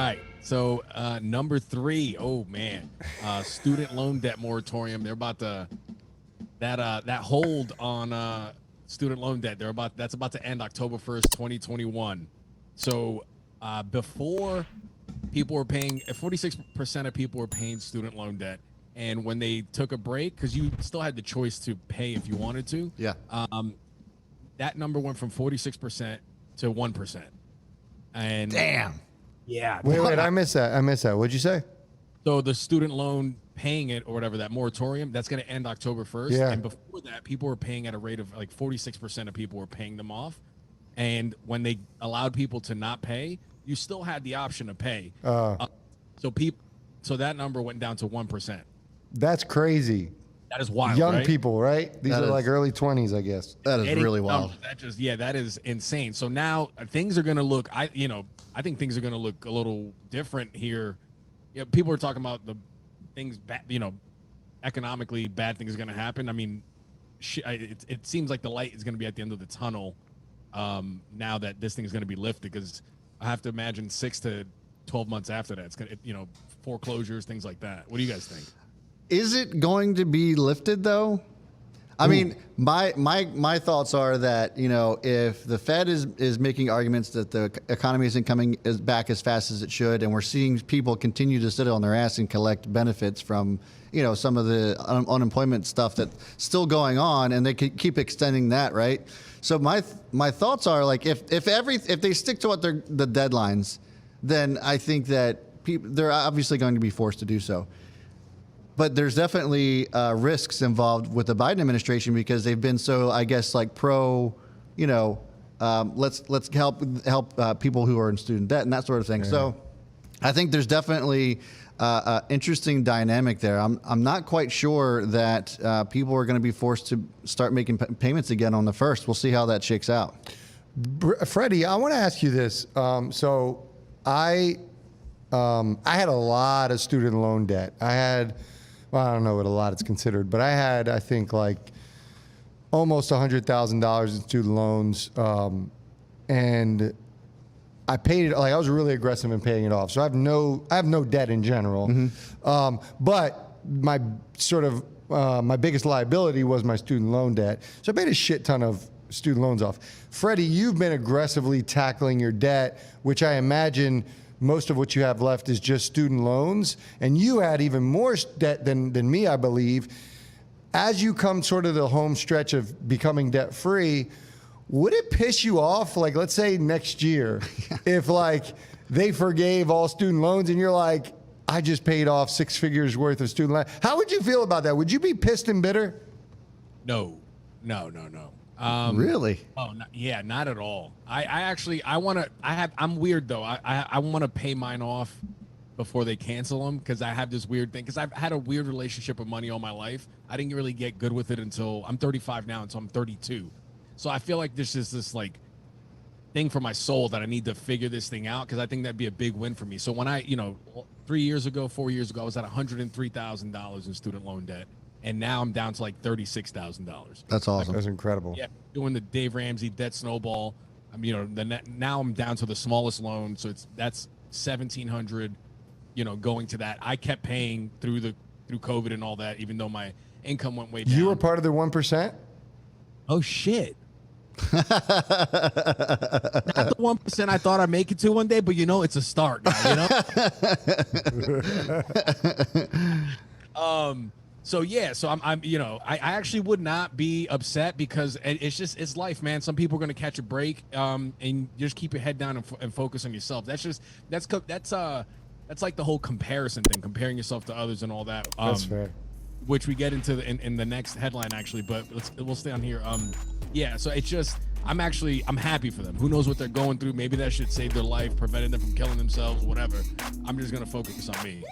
right. So number 3, oh man, student loan debt moratorium. They're about to that hold on student loan debt. That's about to end October 1st, 2021. So before people were paying 46% of people were paying student loan debt, and when they took a break, because you still had the choice to pay if you wanted to. Yeah. That number went from 46% to 1%. And Damn. yeah. Wait, I missed that. What'd you say? So the student loan paying it or whatever, that moratorium, that's going to end October 1st. Yeah. And before that, people were paying at a rate of like 46% of people were paying them off. And when they allowed people to not pay, you still had the option to pay. So that number went down to 1%. That's crazy. That is wild. Young right? people, right? These That are is- like early 20s, I guess. That is Any really number, wild. that is insane. So now things are going to look, I think things are going to look a little different here. You know, people are talking about the things, economically bad things are going to happen. I mean, it seems like the light is going to be at the end of the tunnel now that this thing is going to be lifted, because I have to imagine 6 to 12 months after that, it's going to, foreclosures, things like that. What do you guys think? Is it going to be lifted though? I mean, my thoughts are that, if the Fed is making arguments that the economy isn't coming back as fast as it should, and we're seeing people continue to sit on their ass and collect benefits from, some of the unemployment stuff that's still going on, and they could keep extending that, right? So my thoughts are like, if they stick to what the deadlines, then I think that they're obviously going to be forced to do so. But there's definitely risks involved with the Biden administration, because they've been so, I guess, like pro, let's help people who are in student debt and that sort of thing. Yeah. So I think there's definitely an interesting dynamic there. I'm not quite sure that people are going to be forced to start making payments again on the 1st. We'll see how that shakes out. Freddie, I want to ask you this. So I had a lot of student loan debt. Well, I don't know what a lot it's considered, but I had, I think, like almost $100,000 in student loans, and I paid it. Like, I was really aggressive in paying it off, so I have no debt in general. Mm-hmm. But my my biggest liability was my student loan debt, so I paid a shit ton of student loans off. Freddie, you've been aggressively tackling your debt, which I imagine most of what you have left is just student loans, and you had even more debt than me, I believe. As you come sort of the home stretch of becoming debt free, would it piss you off, like, let's say next year, if like they forgave all student loans and you're like, I just paid off 6 figures worth of student loan? How would you feel about that? Would you be pissed and bitter? No. Really? Oh, not at all. I'm weird though. I want to pay mine off before they cancel them, because I have this weird thing, because I've had a weird relationship with money all my life. I didn't really get good with it until I'm 35 now, until I'm 32. So I feel like there's just this like thing for my soul that I need to figure this thing out, because I think that'd be a big win for me. So when I, 4 years ago, I was at $103,000 in student loan debt. And now I'm down to like $36,000. That's awesome. That's incredible. Yeah, doing the Dave Ramsey debt snowball. Now I'm down to the smallest loan, so that's $1,700. Going to that. I kept paying through COVID and all that, even though my income went way down. You were part of the 1%? Oh shit! Not the 1% I thought I'd make it to one day, but it's a start. So I'm I actually would not be upset, because it's life, man. Some people are going to catch a break, and you just keep your head down and focus on yourself. That's like the whole comparison thing, comparing yourself to others and all that. That's fair. Which we get into in the next headline actually, but we'll stay on here. So it's just I'm happy for them. Who knows what they're going through? Maybe that should save their life, preventing them from killing themselves, whatever. I'm just gonna focus on me.